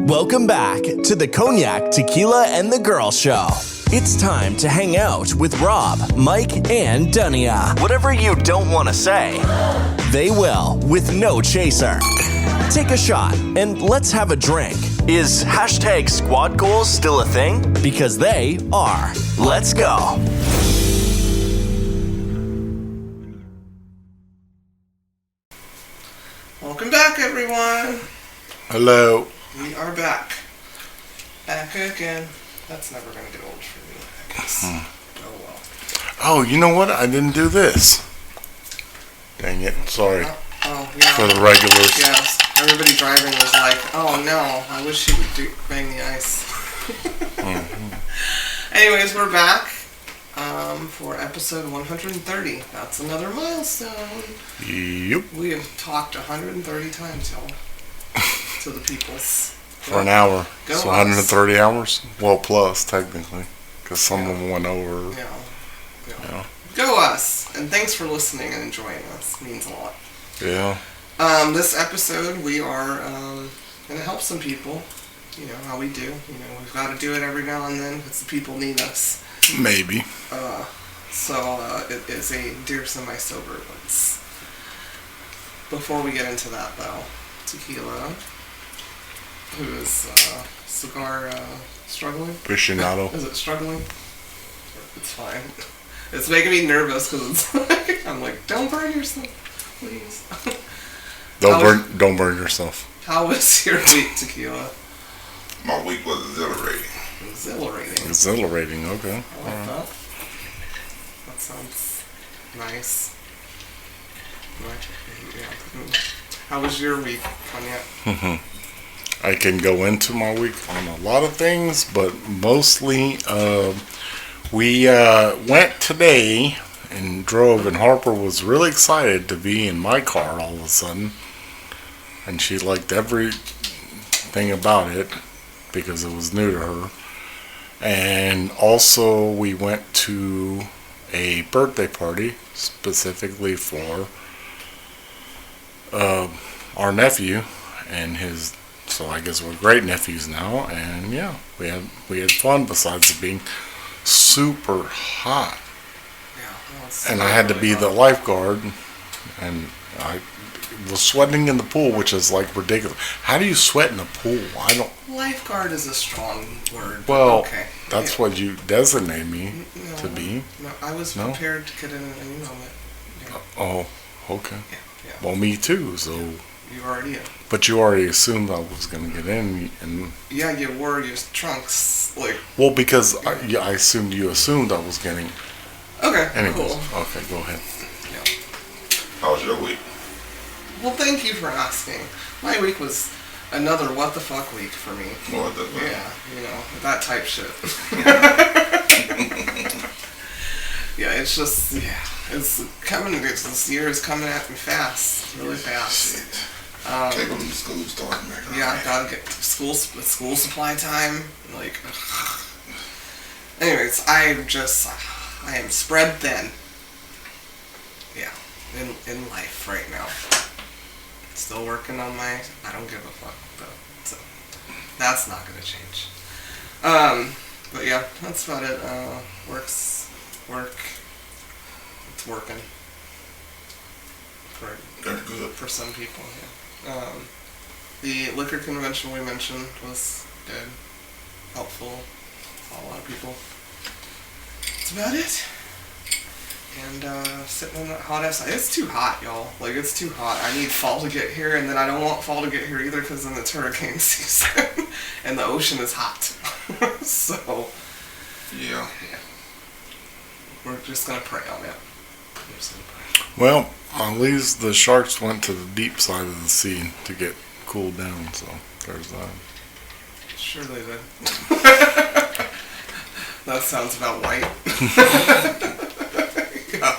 Welcome back to the Cognac, Tequila, and the Girl Show. It's time to hang out with Rob, Mike, and Dunia. Whatever you don't want to say, they will with no chaser. Take a shot and let's have a drink. Is hashtag squad goals still a thing? Because they are. Let's go. Welcome back, everyone. Hello. We are back. Back again. That's never going to get old for me, I guess. Oh, well. Oh, you know what? I didn't do this. Dang it. Sorry. Oh, yeah. For the regulars. Yes. Everybody driving was like, oh, no. I wish he would bang the ice. Anyways, we're back for episode 130. That's another milestone. Yep. We have talked 130 times, y'all. To the peoples. For an hour. Go so us. 130 hours? Well, plus, technically. Because some of them went over. Yeah. Go us. And thanks for listening and enjoying us. It means a lot. Yeah. This episode, we are going to help some people. You know how we do. You know, we've got to do it every now and then because the people need us. Maybe. It is a Dear Semi-Sober Ones. Before we get into that, though, Tequila, who is cigar struggling? Aficionado. Is it struggling? It's fine. It's making me nervous because it's like, I'm like, don't burn yourself, please. Don't burn yourself. How was your week, Tequila? My week was exhilarating. Exhilarating, okay. I like that. That sounds nice. Yeah. How was your week, Cognac? I can go into my week on a lot of things, but mostly we went today and drove, and Harper was really excited to be in my car all of a sudden, and she liked everything about it because it was new to her. And also we went to a birthday party specifically for our nephew and his. So I guess we're great nephews now, and yeah, we had fun. Besides it being super hot, and I had to be the lifeguard, and I was sweating in the pool, which is like ridiculous. How do you sweat in a pool? I don't. Lifeguard is a strong word. Well, okay. That's what you designate me to be. No, I was prepared to get in a new helmet. Yeah. Oh, okay. Yeah. Well, me too. So. You already in. But you already assumed I was going to get in, and yeah, you wore your trunks like. Well, because I assumed you assumed I was getting. Okay. Anyways, cool. Okay, go ahead. Yeah. How was your week? Well, thank you for asking. My week was another what the fuck week for me. What the fuck? Yeah, you know, that type shit. Yeah, it's just, it's coming, this year is coming at me fast, really fast. Shit. Can't go to school starting back. Yeah, I gotta get to school supply time, like, ugh. Anyways, I am spread thin. Yeah, in life right now. Still working on my, I don't give a fuck, though, so, that's not gonna change. But yeah, that's about it. It's working. That's good. For some people, yeah. The liquor convention we mentioned was good, helpful, a lot of people. That's about it. And sitting in that hot ass, it's too hot, y'all. Like, it's too hot. I need fall to get here, and then I don't want fall to get here either, because then it's hurricane season, and the ocean is hot. So, yeah. We're just gonna pray on it. Well, at least the sharks went to the deep side of the sea to get cooled down, so there's that. Sure they did. That sounds about white. Yeah.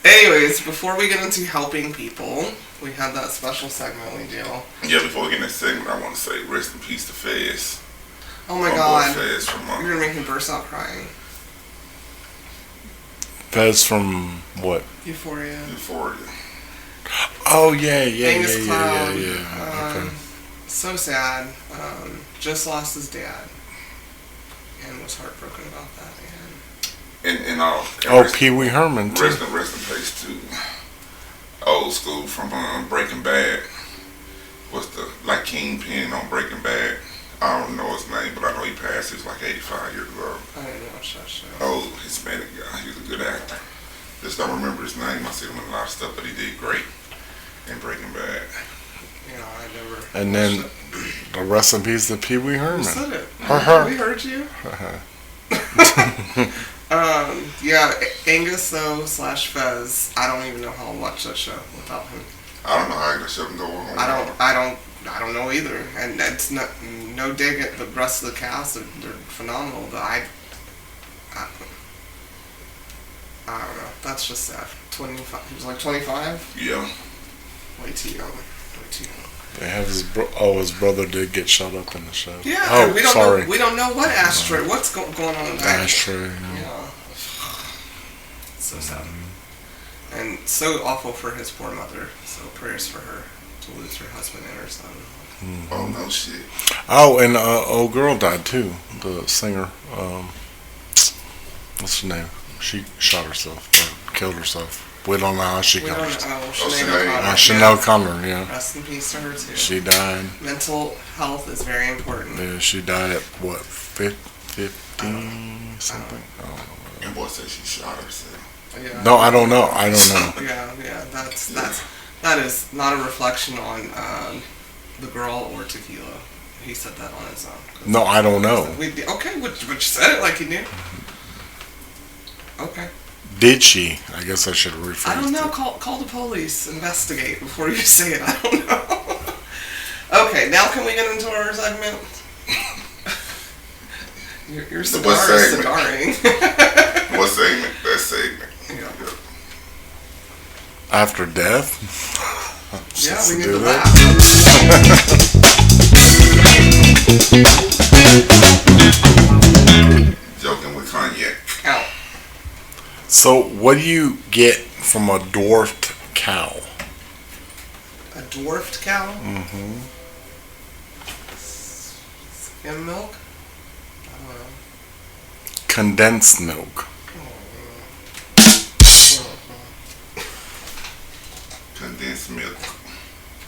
Anyways, before we get into helping people, we have that special segment we do. Yeah, before we get in that segment, I want to say rest in peace to Fez. Oh my god. Fez from, You're gonna make me burst out crying. Fez from what? Euphoria. Oh yeah. Okay. So sad. Just lost his dad. And was heartbroken about that. Oh, Pee Wee Herman too. Rest in peace too. Old school from Breaking Bad. What's the Kingpin on Breaking Bad? I don't know his name, but I know he passed. He was like 85 years old. I didn't watch that show. Old Hispanic guy. He was a good actor. Just don't remember his name. I see him in a lot of stuff, but he did great in Breaking Bad. I never. And then the rest in peace to Pee Wee Herman. Who said it? We heard you. Angus though / Fez. I don't even know how I'll watch that show without him. I don't know how that show can go on. I don't know either. And it's no dig at the rest of the cast. They're phenomenal. But I don't know. That's just sad. 25. He was like 25. Yeah. Way too young. Way too young. They have his brother did get shot up in the show. Yeah. Oh, we don't sorry. know. We don't know what asteroid. What's going on in that? Ashtray. Yeah. So sad. And so awful for his poor mother. So prayers for her to lose her husband and her son. Oh no shit. Oh, and old girl died too. The singer. What's her name? She shot herself or killed herself. We don't know how she got herself. Sinead O'Connor. Yeah. Rest in peace to her too. She died. Mental health is very important. Yeah, she died at what, 50 something? I don't know. And boy said she shot herself. Yeah. No, I don't know. Yeah. That is not a reflection on the girl or Tequila. He said that on his own. No, I don't know. Okay, but you said it like you knew. Okay. Did she? I guess I should rephrase. I don't know. Call the police. Investigate before you say it. I don't know. Okay, now can we get into our segment? Your cigar is cigaring. What segment? That segment. Yeah. After death? Yeah, we need to laugh. Joking with Cognac. Out. So, what do you get from a dwarfed cow? A dwarfed cow? Mm-hmm. Skim milk? I don't know. Condensed milk. Condensed milk.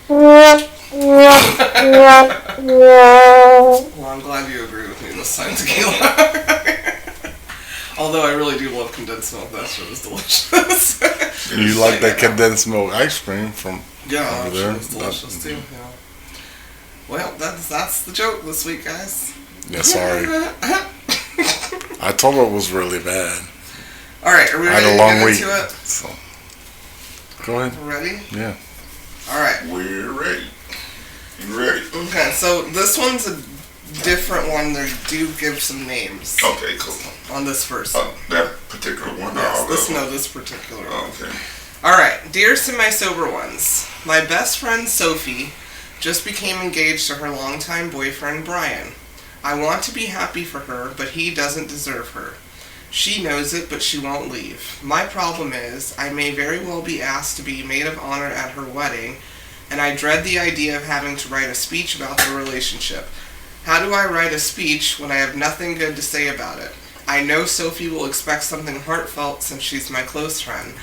Well, I'm glad you agree with me this time, Tequila. Although I really do love condensed milk. That shit is delicious. You like that condensed milk ice cream from over there? It's delicious too. Yeah. Well, that's the joke this week, guys. Yeah, sorry. I told her it was really bad. All right, are we ready to get into it? So, go ahead. Ready? Yeah. All right. We're ready. You ready? Okay, so this one's a different one. They do give some names. Okay, cool. On this first. That particular one? Yes, this particular one. Okay. Alright, dear semi-sober ones, my best friend Sophie just became engaged to her longtime boyfriend Brian. I want to be happy for her, but he doesn't deserve her. She knows it, but she won't leave. My problem is, I may very well be asked to be maid of honor at her wedding, and I dread the idea of having to write a speech about the relationship. How do I write a speech when I have nothing good to say about it? I know Sophie will expect something heartfelt since she's my close friend.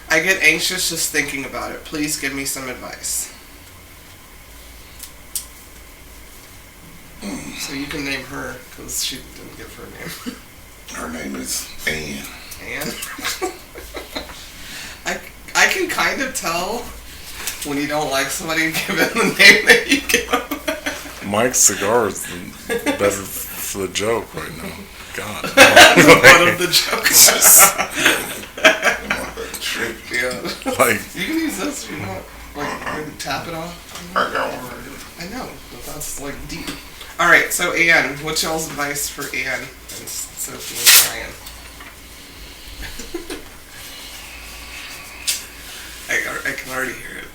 I get anxious just thinking about it. Please give me some advice. So you can name her, because she didn't give her name. Her name is Anne. Anne? I can kind of tell when you don't like somebody and give them the name that you give them. Mike's cigar is better for the joke right now. God. One of the jokes. Yeah. Like, you can use this if you want. Like, maybe tap it off. I got one right here. I know, but that's like deep. Alright, so Anne, what's y'all's advice for Anne and Sophie and Brian? I can already hear it.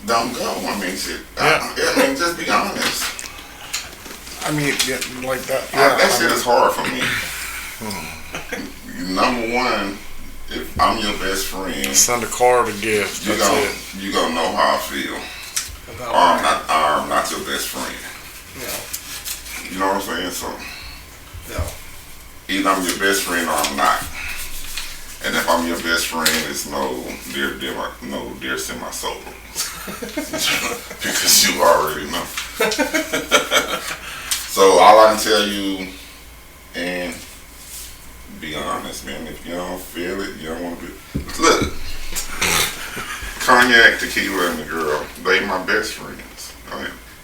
Don't go. I mean, shit. Yeah. I mean, just be honest. I mean, yeah, like that. That shit is hard for me. Number one, if I'm your best friend, Send a card, a gift. you That's it. gonna know how I feel. about I'm not your best friend. no, You know what I'm saying? So no. either I'm your best friend or I'm not. And if I'm your best friend, it's no dear semi-sober. Because you already know. So all I can tell you, and be honest, man, if you don't feel it, you don't want to be. Look, Cognac, Tequila, and the girl, they my best friends.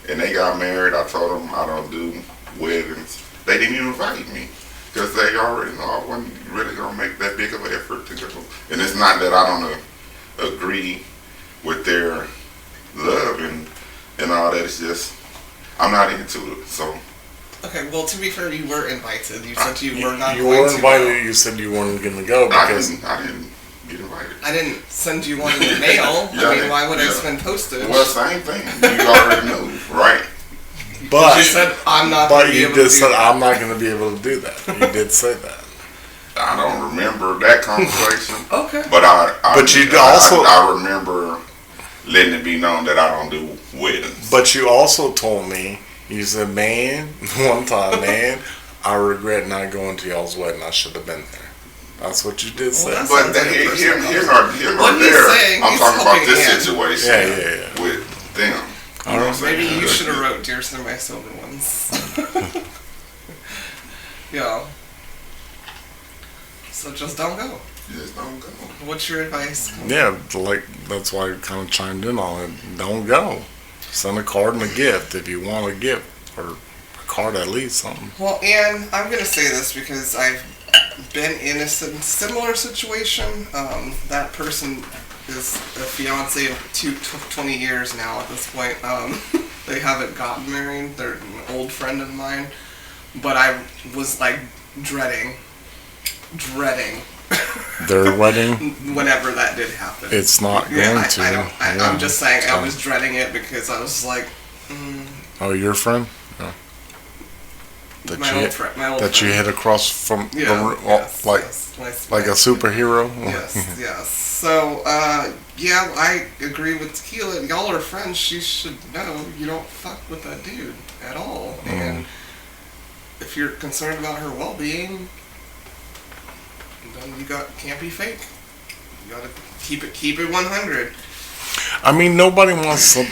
And they got married. I told them I don't do weddings. They didn't even invite me. Because they already know I wasn't really going to make that big of an effort to go. And it's not that I don't agree with their love and all that. It's just, I'm not into it. So. Okay, well, to be fair, you were invited. You said you were not You going were to invited. go. You said you weren't going to go because I didn't get invited. I didn't send you one in the mail. Yeah, I mean, why would I yeah. spend postage? Well, same thing. You already knew, right? But you said I'm not going to be able to do just said that. I'm not going to be able to do that. You did say that. I don't remember that conversation. Okay. But I remember letting it be known that I don't do weddings. But you also told me, you said, man, one time, man, I regret not going to y'all's wedding. I should have been there. That's what you did say. that's- But here nor What he's there, saying, I'm he's talking about hoping this in. situation Yeah. with them. All right. Maybe you should have wrote Dear Semi-Sober ones. Yeah. So just don't go. Just don't go. What's your advice? Yeah, like that's why I kind of chimed in on it. Don't go. Send a card and a gift if you want a gift, or a card at least, something. Well, and I'm going to say this because I've been in a similar situation. That person is a fiance of 20 years now at this point. They haven't gotten married. They're an old friend of mine. But I was like dreading Their wedding, whenever that did happen. it's not Yeah, going to. I'm just saying I was dreading it because I was like, Oh, your friend? Yeah. That my you old friend. that you hit across from the yes, like yes, like a superhero. Yes, yes. So, yeah, I agree with Tequila. Y'all are friends. She should know you don't fuck with that dude at all. And if you're concerned about her well-being, then you can't be fake. You gotta keep it 100. I mean, nobody wants to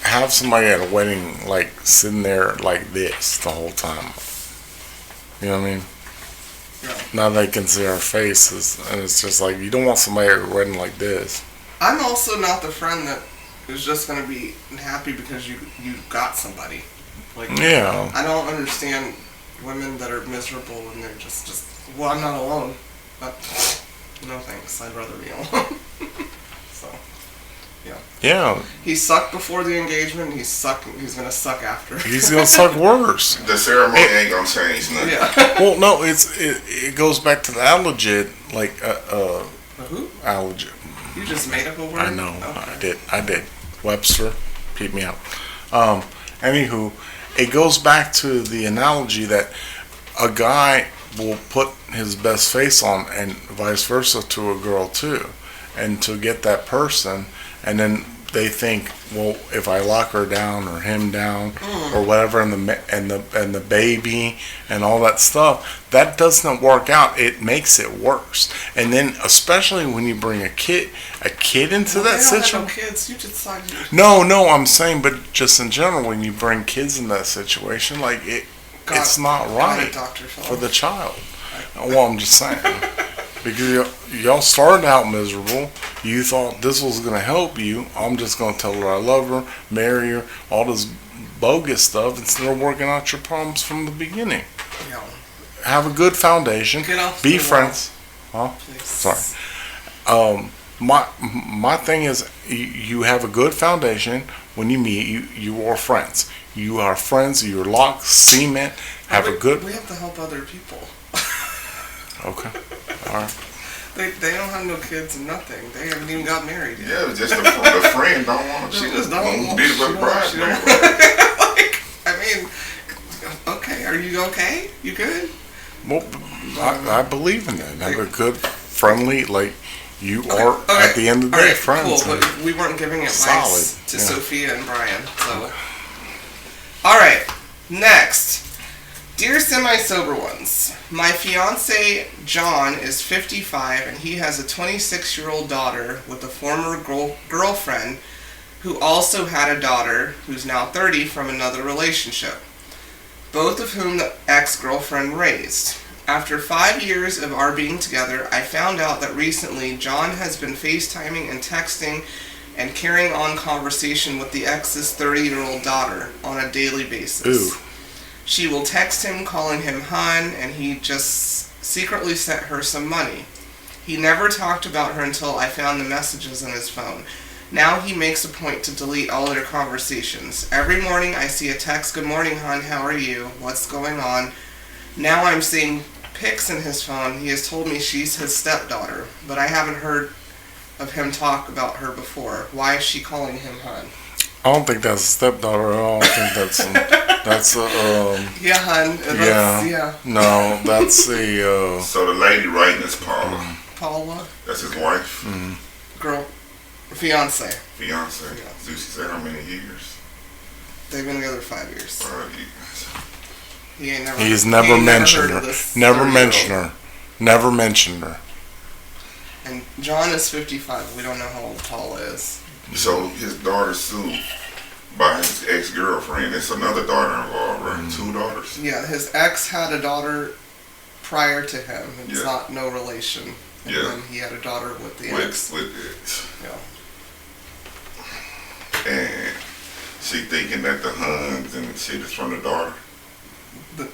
have somebody at a wedding like sitting there like this the whole time. You know what I mean? Yeah. Now they can see our faces, and it's just like you don't want somebody at a wedding like this. I'm also not the friend that is just gonna be happy because you got somebody. Like, Yeah. I don't understand women that are miserable and they're just well, I'm not alone. But no thanks, I'd rather be alone. So, yeah. Yeah. He sucked before the engagement. He's gonna suck after. He's gonna suck worse. The ceremony ain't gonna change nothing. Yeah. Well, no, it goes back to the alleged, like Who? alleged. You just made up a word. I know, Okay. I did. Webster, peep me out. Anywho, it goes back to the analogy that a guy will put his best face on, and vice versa to a girl too, and to get that person, and then they think, well, if I lock her down or him down or whatever, and the baby and all that stuff, that doesn't work out. It makes it worse. And then especially when you bring a kid into that situation. No kids. You just saw you. No, I'm saying, but just in general, when you bring kids in that situation, like it's not right for the child. Well, I'm just saying. Because y'all started out miserable. You thought this was going to help you. I'm just going to tell her I love her, marry her, all this bogus stuff, instead of working out your problems from the beginning. Yeah. Have a good foundation. Get off Be the friends. Huh? Please. Sorry. My thing is, you have a good foundation. When you meet, you are friends. You are friends. You're locked, cement. Have a good. We have to help other people. Okay. All right. They don't have no kids and nothing. They haven't even got married yet. Yeah, just the friend don't want to She do just it. don't want Be she the don't- bride. she don't- Like, I mean, okay, are you okay? You good? Well, I believe in that. Have a good, friendly, like, You are, at the end of the day, friends. Cool, but we weren't giving advice solid. to Sophia and Brian. So, all right, next. Dear semi-sober ones, my fiance John is 55 and he has a 26-year-old daughter with a former girlfriend who also had a daughter who's now 30 from another relationship, both of whom the ex-girlfriend raised. After 5 years of our being together, I found out that recently John has been FaceTiming and texting and carrying on conversation with the ex's 30-year-old daughter on a daily basis. Ooh. She will text him calling him hun, and he just secretly sent her some money. He never talked about her until I found the messages on his phone. Now he makes a point to delete all their conversations. Every morning I see a text, "Good morning, hun, how are you? What's going on?" Now I'm seeing pics in his phone. He has told me she's his stepdaughter, but I haven't heard of him talk about her before. Why is she calling him hun? I don't think that's a stepdaughter. I don't think that's a yeah, hun. Yeah. No, that's a So the lady writing is Paula. Paula? That's his wife? Girl. Fiance. Fiance. So she said how many years? They've been together 5 years. 5 years. He's never mentioned her. Never mentioned her. Never mentioned her. And John is 55. We don't know how old Paula is. So his daughter's sued by his ex-girlfriend. It's another daughter involved, right? 2 daughters? Yeah, his ex had a daughter prior to him. It's not no relation. And then he had a daughter with the ex. With the ex. Yeah. And she thinking that the huns and shit is from the daughter? From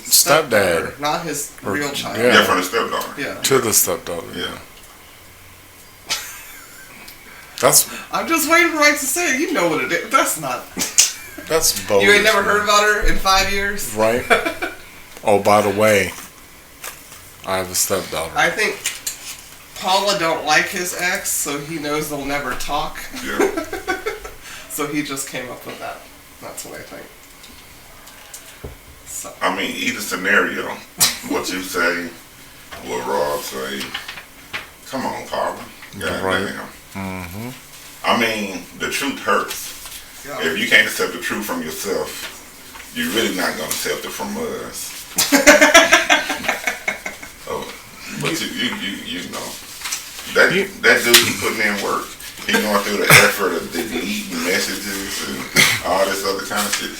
stepdad. Not his real child. Yeah, from the stepdaughter. Yeah. To the stepdaughter. Yeah. I'm just waiting for Mike to say it. You know what it is. That's not. That's bogus. You ain't never heard about her in 5 years? Right. Oh, by the way, I have a stepdaughter. I think Paula don't like his ex, so he knows they'll never talk. Yeah. So he just came up with that. That's what I think. So. I mean, either scenario, what you say, what Rob say, come on, Paula. God right. Damn. Mm-hmm. I mean, the truth hurts. Yeah. If you can't accept the truth from yourself, you're really not going to accept it from us. But you know, that dude is putting in work. He going through the effort of deleting messages and all this other kind of shit.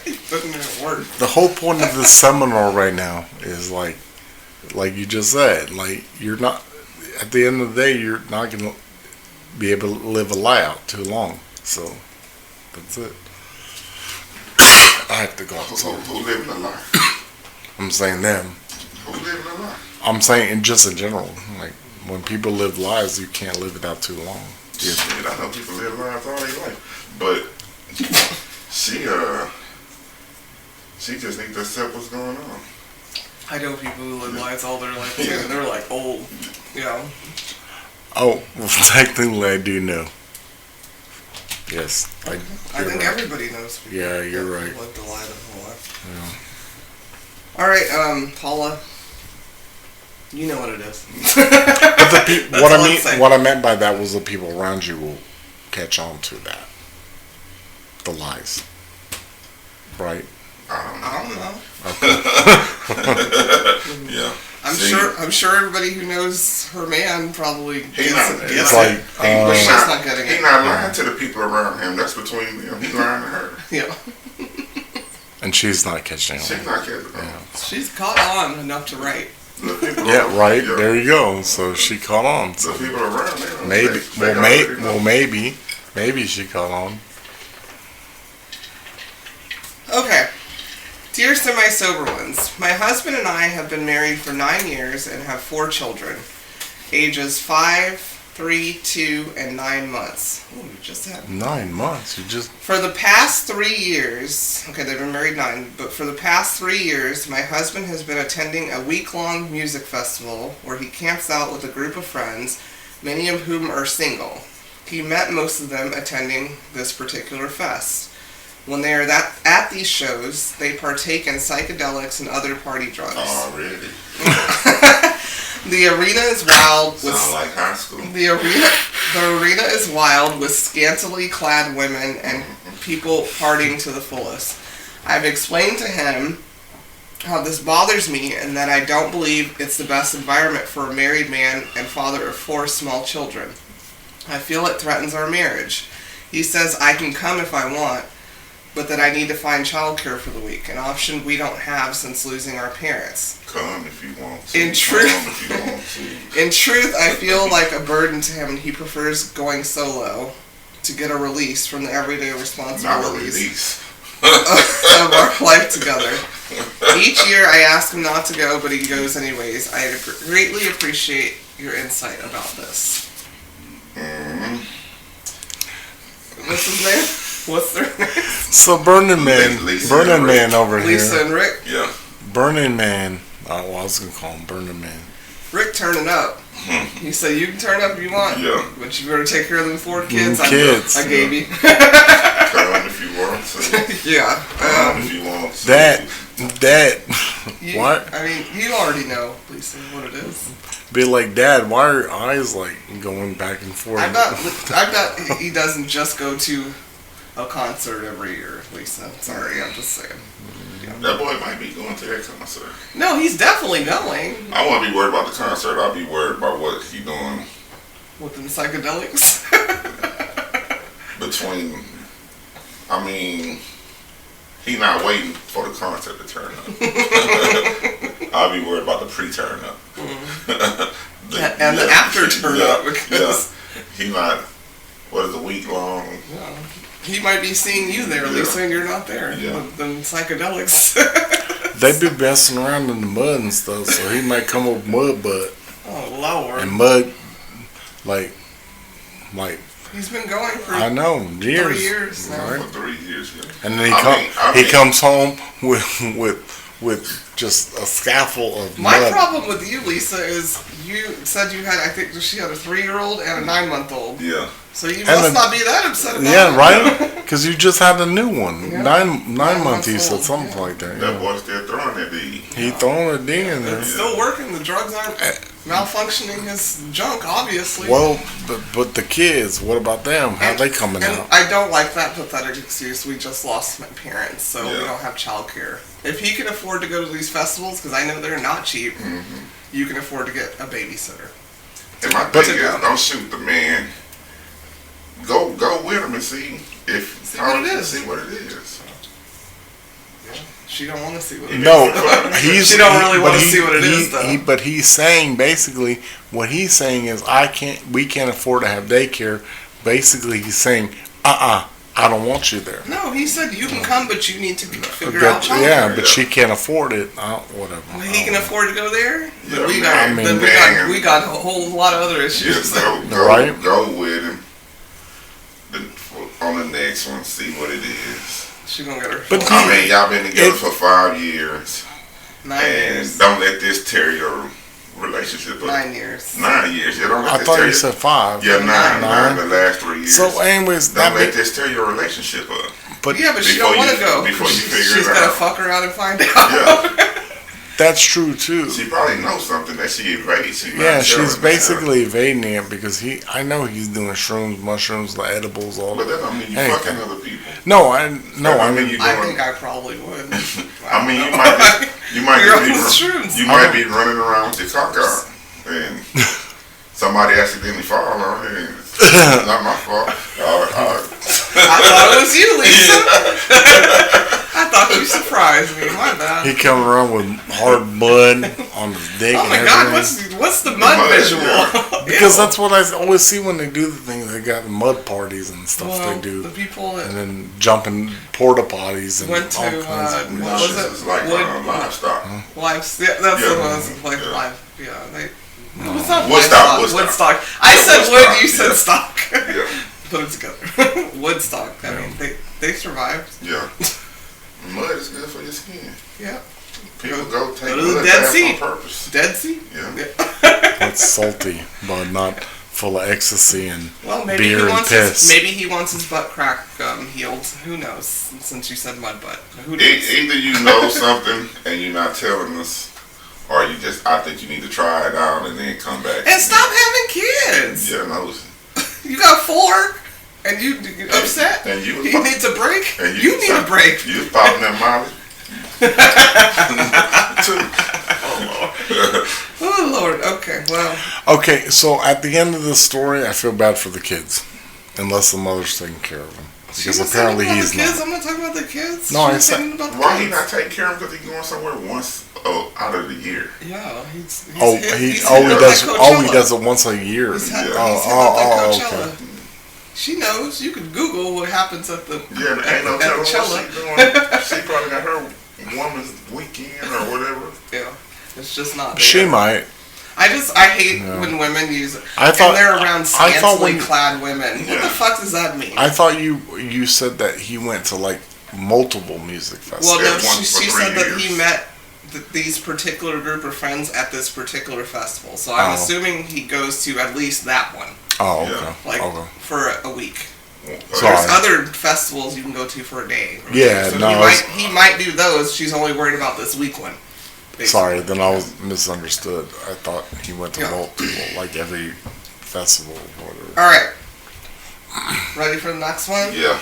He's putting in work. The whole point of this seminar right now is like you just said, like you're not. At the end of the day, you're not going to be able to live a lie out too long. So, that's it. I have to go outside. Who living a lie? I'm saying them. Who living a lie? I'm saying just in general. Like, when people live lies, you can't live it out too long. Yeah. Shit, I know people live lies all their life. But she just needs to accept what's going on. I know people who live lives all their life too. And they're like old, you know. Oh, well, technically I do know. Yes. I think everybody knows people. Yeah, you're right. Lived a lie their whole life. Yeah. All right, Paula. You know what it is. What I meant by that was the people around you will catch on to that. The lies. Right? I don't know. Okay. Yeah. I'm sure everybody who knows her man probably He's not lying to the people around him. That's between them. He's lying to her. Yeah. And she's not catching on. She's not catching on. Yeah. She's caught on enough to write. Yeah, right. Yeah. There you go. So she caught on. So the people around there. Maybe she caught on. Okay. Dear semi-sober ones, my husband and I have been married for 9 years and have 4 children, ages 5, 3, 2, and 9 months. Oh, you just had 9 months. For the past 3 years, okay, they've been married 9, but for the past 3 years, my husband has been attending a week-long music festival where he camps out with a group of friends, many of whom are single. He met most of them attending this particular fest. When they are at these shows, they partake in psychedelics and other party drugs. Oh, really? The arena is wild. Sound like high school. The arena is wild with scantily clad women and people partying to the fullest. I've explained to him how this bothers me and that I don't believe it's the best environment for a married man and father of 4 small children. I feel it threatens our marriage. He says I can come if I want, but that I need to find childcare for the week, an option we don't have since losing our parents. Come if you want to. In truth, I feel like a burden to him, and he prefers going solo to get a release from the everyday responsibilities of our life together. Each year I ask him not to go, but he goes anyways. I greatly appreciate your insight about this. Mm-hmm. What's his name? What's their name? So Burning Man over here. Lisa and Rick. Yeah. Burning Man. Oh, well, I was gonna call him Burning Man. Rick turning up. He said you can turn up if you want. Yeah. But you better take care of them 4 kids. I gave you. Come if you want to. Yeah. Come if you want to. What? I mean, you already know, Lisa, what it is. Be like, Dad, why are your eyes like going back and forth? I bet he doesn't just go to a concert every year, Lisa. Sorry, I'm just saying. Yeah. That boy might be going to that concert. No, he's definitely going. I won't be worried about the concert. I'll be worried about what he doing with them psychedelics. He not waiting for the concert to turn up. I'll be worried about the pre-turn up. And the after turn up, because he not. What is a week long? Yeah. He might be seeing you there, Lisa, and you're not there. Yeah. With them psychedelics. They be messing around in the mud and stuff, so he might come up with mud butt. Oh Lord. And mud, like. He's been going for years. 3 years now. For 3 years, yeah. And then he comes home with just a scaffold of My mud. problem with you, Lisa, is you said you had, I think she had a 3-year-old and a 9-month-old. Yeah. So you must not be that upset about it. Yeah, right? Because you just had a new one. Yeah. 9 months, he said something like that. That boy's still throwing that D. He throwing a D in there. It's still working. The drugs aren't malfunctioning his junk, obviously. Well, but the kids, what about them? How they coming out? I don't like that pathetic excuse. We just lost my parents, so we don't have childcare. If he can afford to go to these festivals, because I know they're not cheap, you can afford to get a babysitter. And my thing is, don't shoot the man. Go with him and see what it is. See what it is. Yeah. She don't want to see what it is. No, she don't really want to see what it is, though. But he's saying basically what he's saying is we can't afford to have daycare. Basically, he's saying I don't want you there. No, he said you can come, but you need to figure out childcare. Yeah, but she can't afford it. Whatever. Well, he can afford to go there. Yeah, we got a whole lot of other issues. Right? Go with him. On the next one, see what it is. She gonna get her. But y'all been together for 5 years. 9 years. Don't let this tear your relationship up. 9 years. 9 years. Yeah, don't let I this thought tear you said 5. Yeah, 9 the last 3 years. So, anyways, don't let this tear your relationship up. But she don't want to go. Before you figure it out. She's gotta fuck her out and find out. Yeah. That's true too. She probably knows something that she evades. She's basically evading it because I know he's doing shrooms, mushrooms, the edibles, all. But that don't mean you fucking other people. No, I think I probably would. I mean, you might be running around with your cock out, and somebody accidentally fall on it. It's not my fault. I thought it was you, Lisa. I thought you surprised me. My bad. He coming around with hard mud on his dick. Oh my God! What's the mud visual? Yeah. Because that's what I always see when they do the thing. They got mud parties and stuff. They do the people that and then jumping porta potties and went to all kinds of what was it? It's like livestock. That's what it was. Like live. Yeah, they. What's not Woodstock. I said wood. You said stock. Yeah. Put them together. Woodstock. I mean, they survived. Yeah. Mud is good for your skin. Yeah. People go take to the Dead Sea on purpose. Dead Sea? Yeah. It's salty, but not full of ecstasy and beer and piss. Maybe he wants his butt crack healed. Who knows? Since you said mud butt. Who knows? Either you know something and you're not telling us, Or I think you need to try it out and then come back. And stop having kids. Yeah, no. You got 4, and you upset. And you need a break. And you need a break. You was popping that Molly. Oh Lord. Okay. Well. Okay, so at the end of the story, I feel bad for the kids, unless the mother's taking care of them. Because apparently he's kids. not. I'm not talking about the kids. No, I said. Why he not taking care of them? Because he's going somewhere once out of the year. Yeah, he does. He does it once a year. He's Okay. She knows. You can Google what happens at the ain't no telling what she doing. She probably got her woman's weekend or whatever. Yeah, it's just not there. She might. I hate when women use it. And they're around scantily clad women. What the fuck does that mean? I thought you said that he went to like multiple music festivals. Well, no, she said that he met these particular group of friends at this particular festival. So I'm assuming he goes to at least that one. Oh, okay. For a week. Sorry. There's other festivals you can go to for a day. Yeah, so no. He might do those. She's only worried about this week one. Basically. Sorry, then I was misunderstood. I thought he went to multiple, like every festival or whatever. All right. Ready for the next one? Yeah.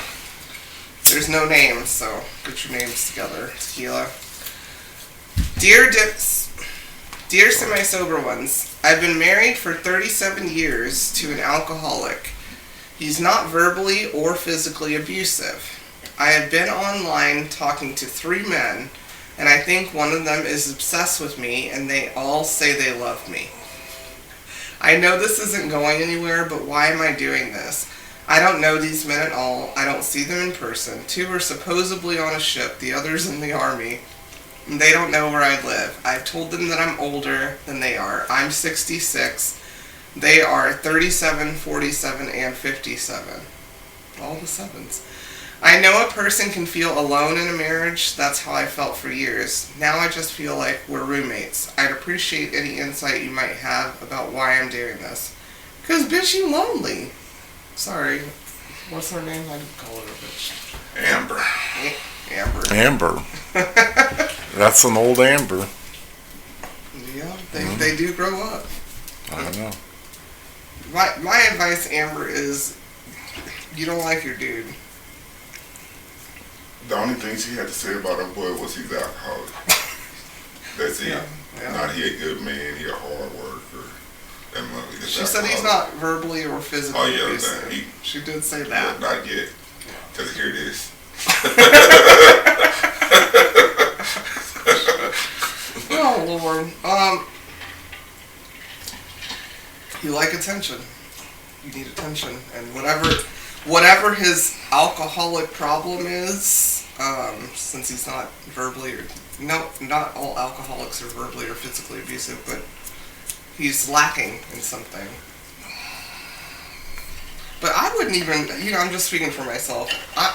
There's no names, so get your names together. Tequila. Dear semi-sober ones, I've been married for 37 years to an alcoholic. He's not verbally or physically abusive. I have been online talking to 3 men, and I think one of them is obsessed with me, and they all say they love me. I know this isn't going anywhere, but why am I doing this? I don't know these men at all. I don't see them in person. 2 are supposedly on a ship, the others in the army. And they don't know where I live. I've told them that I'm older than they are. I'm 66. They are 37, 47, and 57. All the 7s. I know a person can feel alone in a marriage. That's how I felt for years. Now I just feel like we're roommates. I'd appreciate any insight you might have about why I'm doing this. Because, bitch, you lonely. Sorry. What's her name? I didn't call her a bitch. Amber. Amber. That's an old Amber. Yeah, they do grow up. I know. My advice, Amber, is you don't like your dude. The only thing she had to say about her boy was he's alcoholic. That's it. Yeah. Not he a good man, he a hard worker. She said he's not verbally or physically abusive. She did say that. Not yet. Just hear this. Oh Lord. You like attention. You need attention, and whatever his alcoholic problem is, since he's not verbally or not all alcoholics are verbally or physically abusive, but he's lacking in something. But I wouldn't even, I'm just speaking for myself.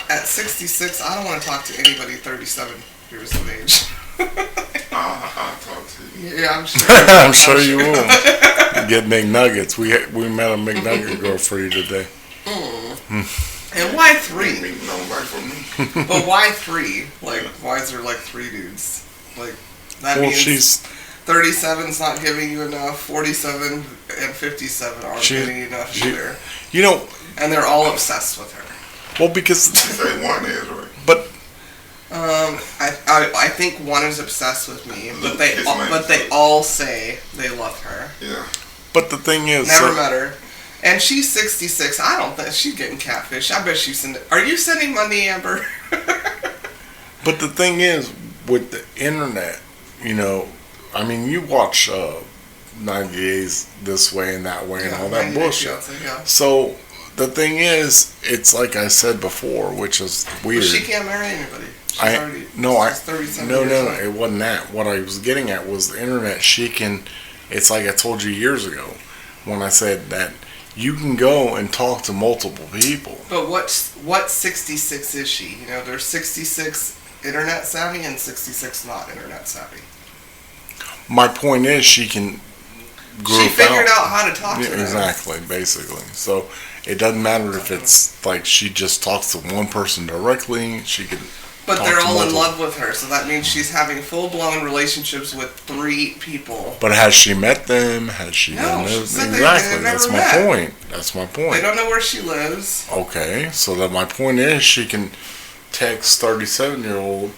At 66, I don't want to talk to anybody 37 years of age. I'll talk to you. Yeah, I'm sure. I'm sure you will. Get McNuggets. We met a McNugget girl for you today. And why 3? Nobody for me. But why 3? Like, why is there like 3 dudes? Like, that means she's 37's not giving you enough. 47 and 57 aren't giving you enough either. And they're all obsessed with her. Well, because you say one is right. But I think one is obsessed with me, but they all say they love her. Yeah. But the thing is, never met her, and she's 66. I don't think she's getting catfish. I bet she's sending. Are you sending money, Amber? But the thing is, with the internet, I mean, you watch 90 Days This Way and That Way and all that bullshit. So the thing is, it's like I said before, which is weird. But she can't marry anybody. She's 37 no, it wasn't that. What I was getting at was the internet. It's like I told you years ago when I said that you can go and talk to multiple people. But what 66 is she? There's 66 internet savvy and 66 not internet savvy. My point is, she can group She figured out how to talk to them. Exactly, basically. So it doesn't matter if it's like she just talks to one person directly. She can But they're all in love with her, so that means she's having full-blown relationships with 3 people. But has she met them? Has she done she this? said Exactly. That's my point. That's my point. They don't know where she lives. Okay, so that my point is she can text 37-year-old,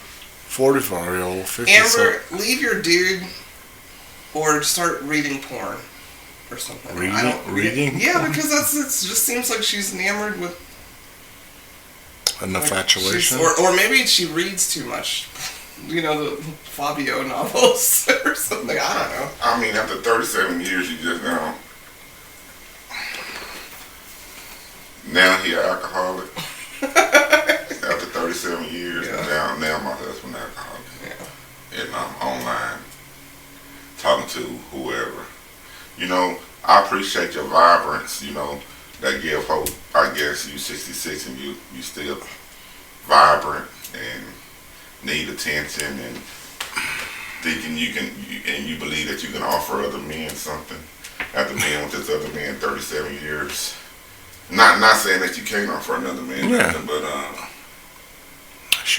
45-year-old, 50. Amber, leave your dude or start reading porn or something. Reading? Yeah, because it just seems like she's enamored with an infatuation. Or maybe she reads too much. You know, the Fabio novels or something. I don't know. I mean, after 37 years, you just know. Now he an alcoholic. After 37 years, now my husband alcoholic. Yeah. And I'm online talking to whoever. You know, I appreciate your vibrance, you know, that give hope. I guess you 66 and you still vibrant and need attention and thinking you believe that you can offer other men something after being with this other man 37 years. Not saying that you can't offer another man nothing, but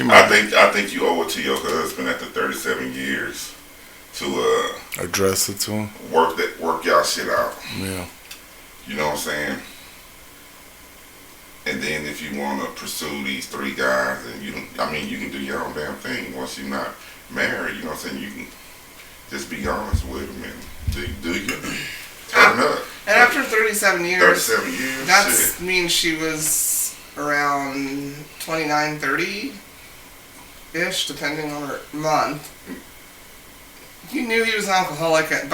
I think you owe it to your husband after 37 years to address it to him. Work y'all shit out. Yeah. You know what I'm saying? And then if you want to pursue these 3 guys, and you can do your own damn thing once you're not married. You know what I'm saying? You can just be honest with them and do your turn up. And after 37 years, that shit. means she was around 29, 30-ish, depending on her month. You knew he was an alcoholic at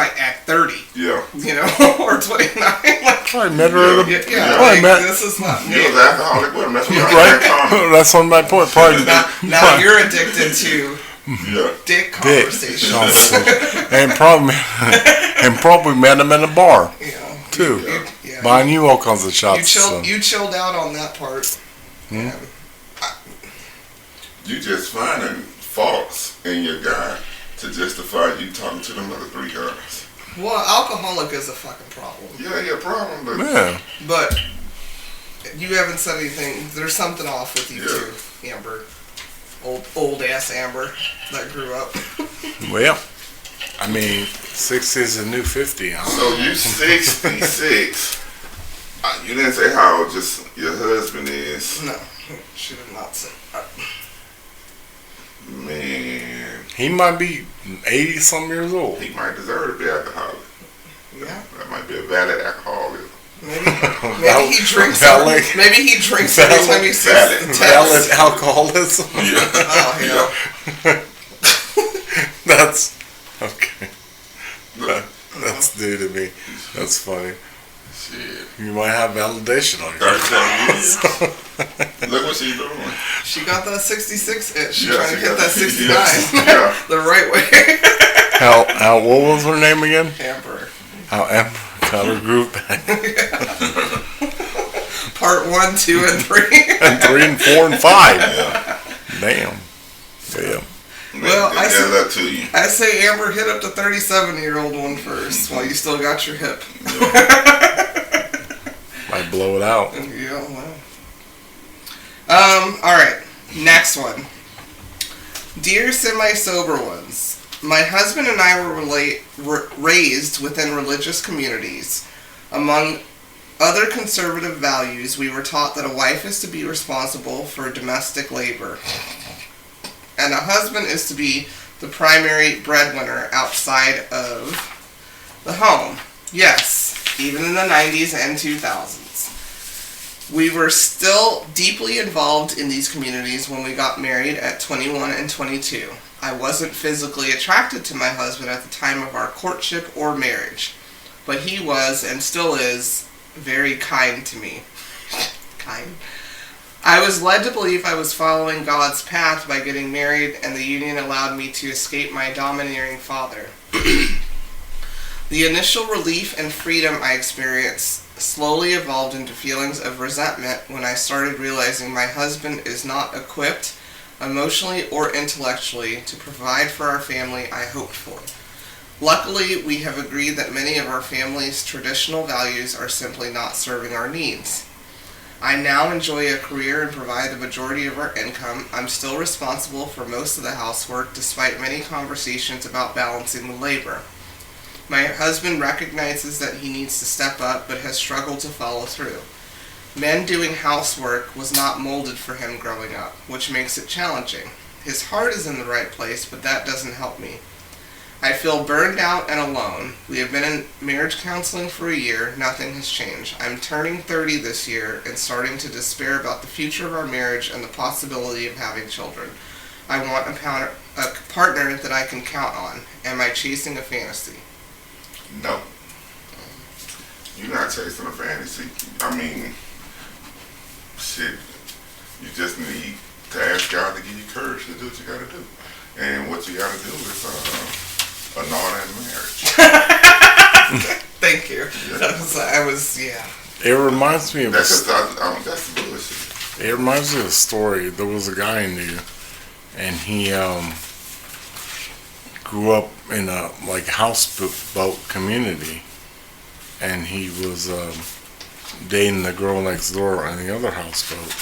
30. Yeah. You know, or 29. Like, I met her at a... this is not me. You was an alcoholic with him. That's what right? That's on my point. Probably, now you're addicted to dick conversation. and probably met him in a bar, too. Buying you all kinds of shots. You chilled out on that part. Hmm? You just finding faults in your guy to justify you talking to them other 3 guys. Well, alcoholic is a fucking problem. Yeah, problem. But But you haven't said anything. There's something off with you too, Amber. Old ass Amber that grew up. Well, I mean, 60 is a new 50. So you 66. You didn't say how old just your husband is. No, she did not say. Man, he might be 80-some years old. He might deserve to be alcoholic. Yeah, that might be a valid alcoholism. Maybe he drinks. Maybe he drinks every time he sees valid alcoholism. Yeah. Oh yeah. That's okay. That's new to me. That's funny. Shit. You might have validation on your 37 years. Look what she's doing. She got that 66 itch. She's trying to hit that 69 the right way. How what was her name again? Amber. How Amber got her group back. Part 1, 2, and 3. And 3 and 4 and 5. Yeah. Damn. Well, I I say Amber hit up the 37-year-old one first while you still got your hip. Might blow it out. Yeah, well. Alright. Next one. Dear semi-sober ones, my husband and I were raised within religious communities. Among other conservative values, we were taught that a wife is to be responsible for domestic labor, and a husband is to be the primary breadwinner outside of the home. Yes, even in the 90s and 2000s. We were still deeply involved in these communities when we got married at 21 and 22. I wasn't physically attracted to my husband at the time of our courtship or marriage, but he was, and still is, very kind to me. Kind. I was led to believe I was following God's path by getting married, and the union allowed me to escape my domineering father. The initial relief and freedom I experienced slowly evolved into feelings of resentment when I started realizing my husband is not equipped, emotionally or intellectually, to provide for our family I hoped for. Luckily, we have agreed that many of our family's traditional values are simply not serving our needs. I now enjoy a career and provide the majority of our income. I'm still responsible for most of the housework despite many conversations about balancing the labor. My husband recognizes that he needs to step up but has struggled to follow through. Men doing housework was not molded for him growing up, which makes it challenging. His heart is in the right place, but that doesn't help me. I feel burned out and alone. We have been in marriage counseling for a year. Nothing has changed. I'm turning 30 this year and starting to despair about the future of our marriage and the possibility of having children. I want a partner that I can count on. Am I chasing a fantasy? No. You're not chasing a fantasy. I mean, shit, you just need to ask God to give you courage to do what you gotta do. And what you gotta do is annul that marriage. Thank you. Yeah. It reminds me of that's bullshit. It reminds me of a story. There was a guy I knew, and he grew up in a houseboat community, and he was dating the girl next door on the other houseboat.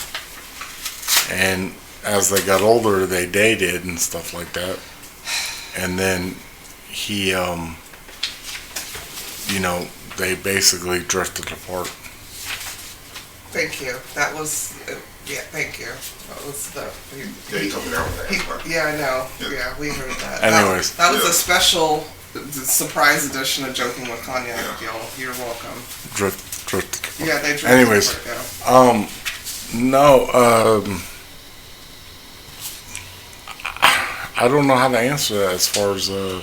And as they got older, they dated and stuff like that. And then he, they basically drifted apart. Thank you. That was, thank you. That was Yeah, you told me that was yeah, I know. Yeah, we heard that. Anyways. That was a special surprise edition of Joking with Cognac, y'all. You're welcome. Drifted apart. Yeah, they drifted Anyways, apart, I don't know how to answer that as far as, that's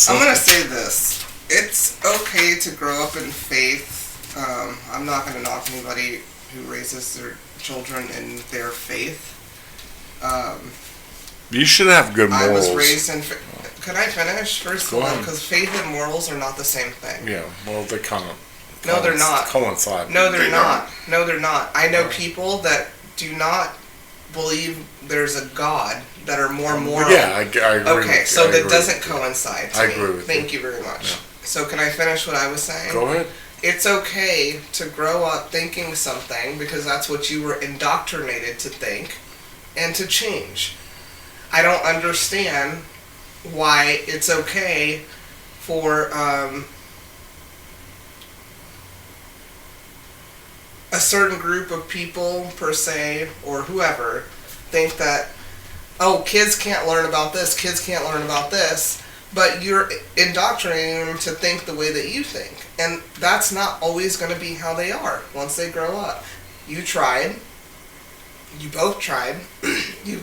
I'm going to say this. It's okay to grow up in faith. I'm not going to knock anybody who raises their children in their faith. You should have good morals. I was raised in faith. Could I finish first of all? ahead. Because faith and morals are not the same thing. Yeah, well, they kind of... No, they're not. Coincide. No, they're not. No, they're not. I know people that do not believe there's a God that are more moral. Yeah, I agree. Okay, so that doesn't coincide to I me. agree with Thank you very much. Yeah. So can I finish what I was saying? Go ahead. It's okay to grow up thinking something because that's what you were indoctrinated to think and to change. I don't understand why it's okay for a certain group of people per se or whoever think that, oh, kids can't learn about this, kids can't learn about this, but you're indoctrinating them to think the way that you think. And that's not always going to be how they are once they grow up. You tried. You both tried. You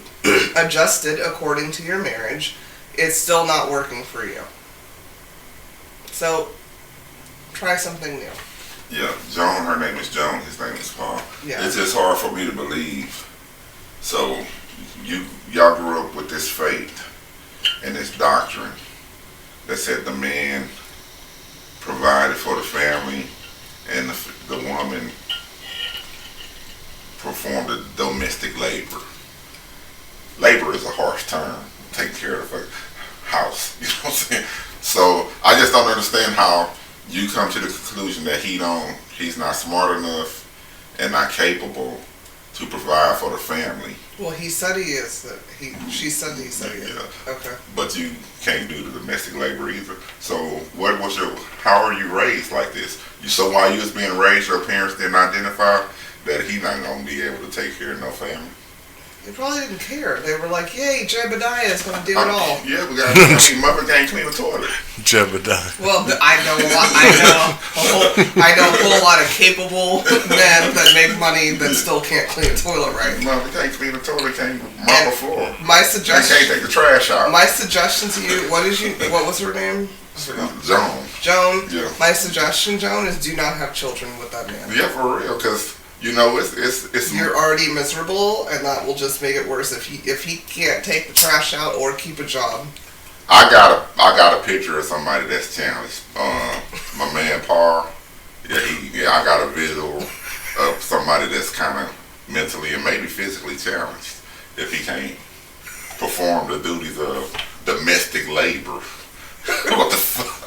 adjusted according to your marriage. It's still not working for you. So, try something new. Yeah, Joan, her name is Joan, his name is Paul. Yeah. It's just hard for me to believe. So, y'all grew up with this faith and this doctrine that said the man provided for the family and the woman performed the domestic labor. Labor is a harsh term. Take care of a house. You know what I'm saying? So I just don't understand how you come to the conclusion that he's not smart enough and not capable to provide for the family. Well, he said he is. She said he said he is. Yeah. Okay. But you can't do the domestic labor either. So how are you raised like this? So while you was being raised, your parents didn't identify that he not going to be able to take care of no family? They probably didn't care. They were like, yay, Jebediah is going to do it all. Yeah, but mother can't clean the toilet. Jebediah. Well, I know a lot. I know a whole lot of capable men that make money that still can't clean a toilet right. Mother can't clean the toilet, can't mop the floor. My suggestion. They can't take the trash out. My suggestion to you, what was her name? Joan. Joan. Yeah. My suggestion, Joan, is do not have children with that man. Yeah, for real, because it's. You're already miserable, and that will just make it worse if he can't take the trash out or keep a job. I got a picture of somebody that's challenged. My man Paul. Yeah, I got a visual of somebody that's kind of mentally and maybe physically challenged if he can't perform the duties of domestic labor. What the fuck?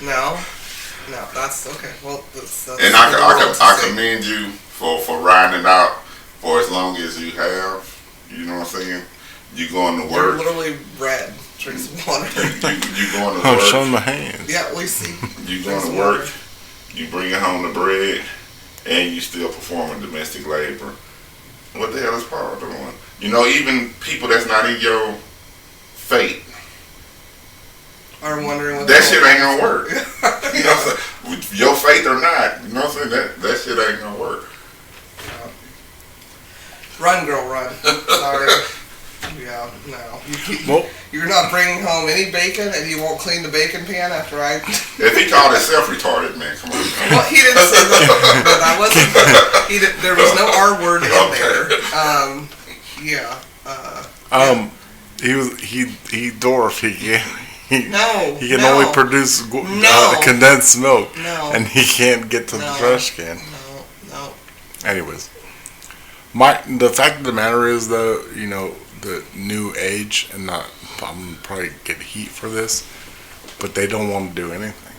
No, that's okay. Well, that's And I commend you for riding it out for as long as you have. You know what I'm saying? You going to You're work. literally red. Drink some water. You going to I'm work. showing my hands. Yeah, we see. You going to work. You bringing home the bread, and you still performing domestic labor. What the hell is Paul doing? You know, even people that's not in your fate. Are wondering what That shit ain't gonna work. You know what I'm saying? With your faith or not, you know what I'm saying? That shit ain't gonna work. Run, girl, run. Sorry. Yeah, no. You're not bringing home any bacon, and you won't clean the bacon pan after I... If he called himself retarded, man, come on. Well, he didn't say that, but I wasn't... there was no R word in there. Yeah. He dwarf. He can No. only produce condensed milk. No. And he can't get to the trash can. No. Anyways, the fact of the matter is, though, you know, the new age, and I'm gonna probably get heat for this, but they don't want to do anything.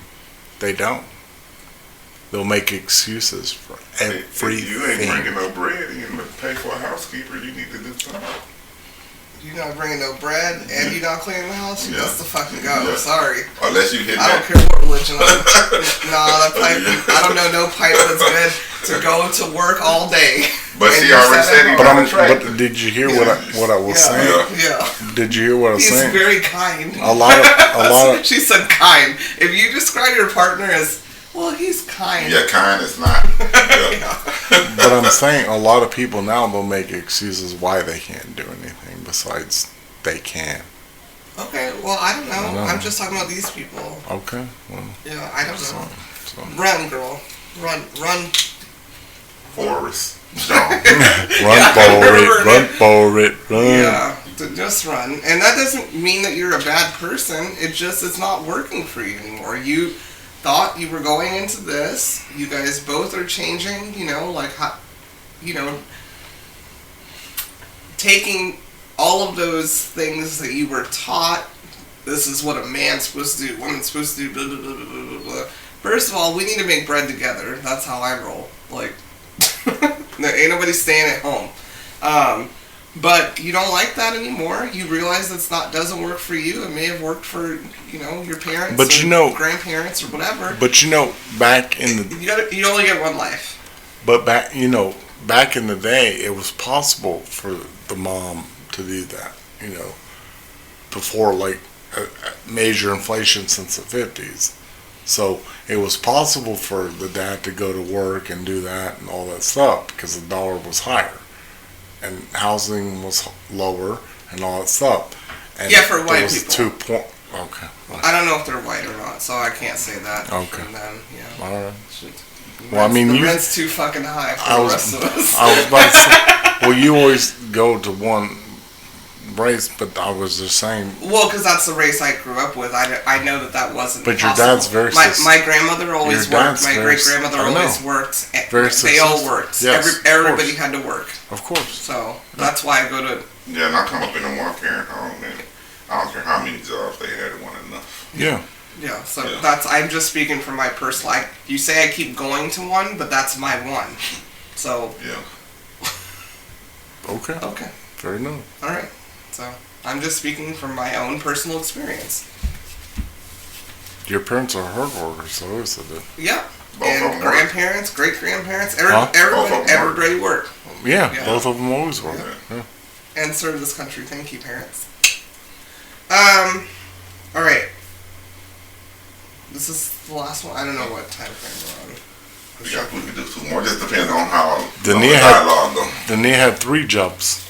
They don't. They'll make excuses for everything. If you ain't bringing no bread and you pay for a housekeeper, you need to do something. You're not bringing no bread, and you're not cleaning the house? Yeah. That's the fucking go. Yeah. Sorry. Unless you hit I don't that. care what religion I'm that pipe, I don't know no pipe that's good to go to work all day. But and she you're already sat said at he home. was attractive. But did you hear what I was saying? Yeah. Did you hear what I was He's saying? very kind. A lot of She said kind. If you describe your partner as, well, he's kind. Yeah, kind is not. Yeah. But I'm saying a lot of people now will make excuses why they can't do anything besides they can. Okay, well, I don't know. I'm just talking about these people. Okay, well. Yeah, I don't know. So. Run, girl. Run. Forrest. Run for it. Yeah, just run. And that doesn't mean that you're a bad person. It's not working for you anymore. You thought you were going into this. You guys both are changing, taking all of those things that you were taught. This is what a man's supposed to do, woman's supposed to do, blah, blah, blah, blah, blah, blah. First of all, we need to make bread together. That's how I roll. Ain't nobody staying at home. But you don't like that anymore. You realize doesn't work for you. It may have worked for, your parents or grandparents or whatever. But back in the... You only get one life. But back in the day, it was possible for the mom to do that, before major inflation since the 50s. So it was possible for the dad to go to work and do that and all that stuff because the dollar was higher and housing was lower and all that stuff. And yeah, for white people. Okay. I don't know if they're white or not, so I can't say that. Okay. And then, all right. Well, the rent's too fucking high for the rest of us. I was about to say, well, you always go to one race, but I was just saying. Well, because that's the race I grew up with. I know that wasn't. But possible. Your dad's very. My grandmother always worked. My great grandmother always worked. They all worked. Yes, everybody had to work. Of course. So that's why I go to. Yeah, and I come up in a one-parent home, and I don't care how many jobs they had, it wasn't enough. Yeah. Yeah, so I'm just speaking from my personal. You say I keep going to one, but that's my one. So. Yeah. Okay. Fair enough. All right. So I'm just speaking from my own personal experience. Your parents are hard workers, so is it? Yeah. And grandparents, great grandparents, everybody worked. Yeah, both of them always worked. Yeah. And served this country. Thank you, parents. All right. This is the last one. I don't know what time frame we're on. We can do two more. Just depends on how Dania had 3 jobs.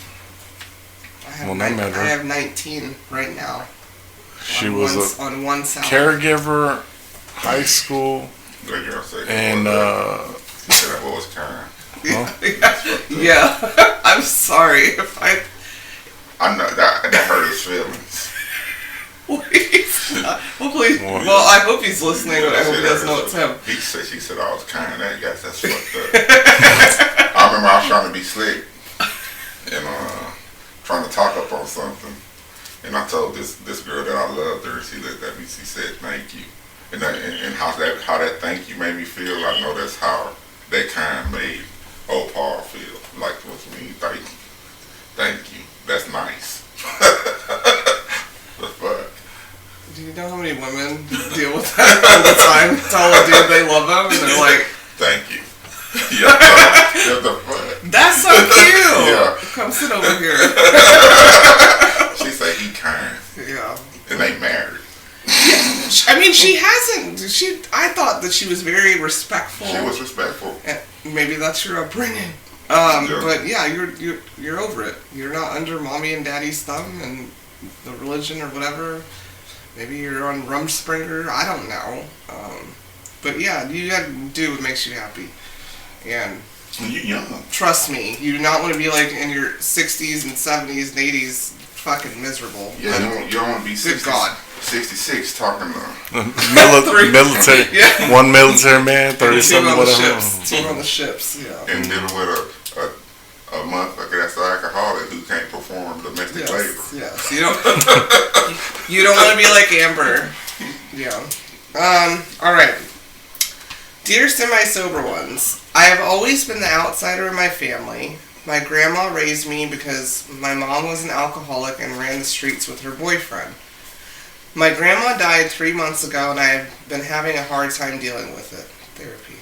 I have 19 right now. She was on one side. Caregiver, high school, and she said that was kind. Yeah. I'm sorry if I know that hurt his feelings. Well, please. Well, I hope he's listening. I hope he doesn't know it's him. She said I was kind. That's fucked up. I remember I was trying to be slick and trying to talk up on something, and I told this girl that I loved her. She looked at me. She said, "Thank you." And how that thank you made me feel, I know that's how that kind made old Paul feel. Like with me, thank you. That's nice. The fuck. Do you know how many women deal with that all the time? Tell a dude they love them, and they're like, thank you. Yeah, the fuck. That's so cute. Yeah. Come sit over here. She say he kind. Yeah. And they married. I mean, she hasn't. I thought that she was very respectful. She was respectful. And maybe that's your upbringing. Yeah. But yeah, you're over it. You're not under mommy and daddy's thumb and the religion or whatever. Maybe you're on Rumspringer. I don't know. But yeah, you gotta do what makes you happy. And you young. Trust me, you do not want to be like in your 60s and 70s and 80s fucking miserable. Yeah, you don't want to be 66 talking to military. Yeah. One military man, 37 Two on the whatever. ships. Two on the ships. Yeah. And dealing with a motherfucker that's an alcoholic who can't perform domestic labor. Yes. You don't want to be like Amber. Yeah. All right. Dear semi-sober ones, I have always been the outsider in my family. My grandma raised me because my mom was an alcoholic and ran the streets with her boyfriend. My grandma died 3 months ago and I have been having a hard time dealing with it. Therapy.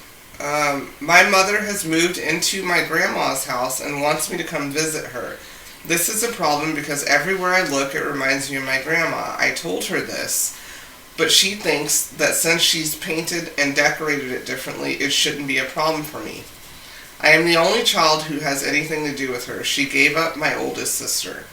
My mother has moved into my grandma's house and wants me to come visit her. This is a problem because everywhere I look it reminds me of my grandma. I told her this, but she thinks that since she's painted and decorated it differently, it shouldn't be a problem for me. I am the only child who has anything to do with her. She gave up my oldest sister.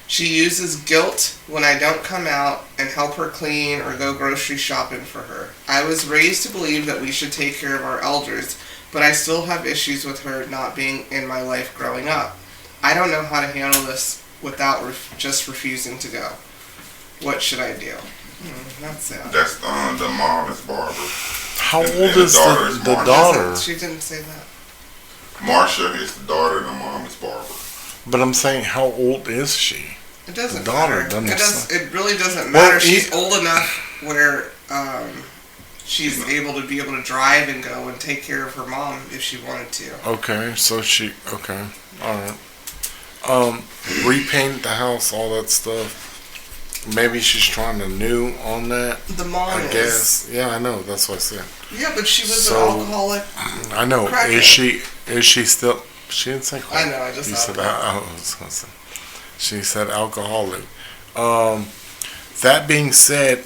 She uses guilt when I don't come out and help her clean or go grocery shopping for her. I was raised to believe that we should take care of our elders, but I still have issues with her not being in my life growing up. I don't know how to handle this without just refusing to go. What should I do? That's sad. That's the mom is Barbara. How old is the daughter? She didn't say that. Marsha is the daughter and the mom is Barbara. But I'm saying, how old is she? It doesn't the daughter matter. doesn't It really doesn't matter. Well, she's old enough where she's able to drive and go and take care of her mom if she wanted to. Okay, so okay, alright. Repaint the house, all that stuff. Maybe she's trying to new on that. The mom I guess. Yeah, I know. That's what I said. Yeah, but she was an alcoholic. I know. Crackhead. Is she still? She didn't say. I know. I just said that. She said alcoholic. That being said,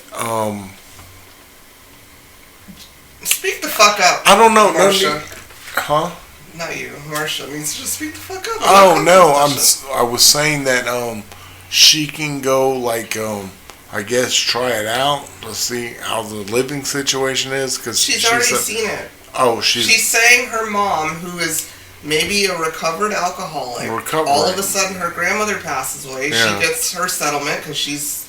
speak the fuck up. I don't know, Marsha. Huh? Not you, Marsha. Means just speak the fuck up. Oh no, I was saying that she can go like I guess try it out to see how the living situation is because she's already seen it. Oh, she's saying her mom, who is maybe a recovered alcoholic, all of a sudden her grandmother passes away. Yeah. She gets her settlement because she's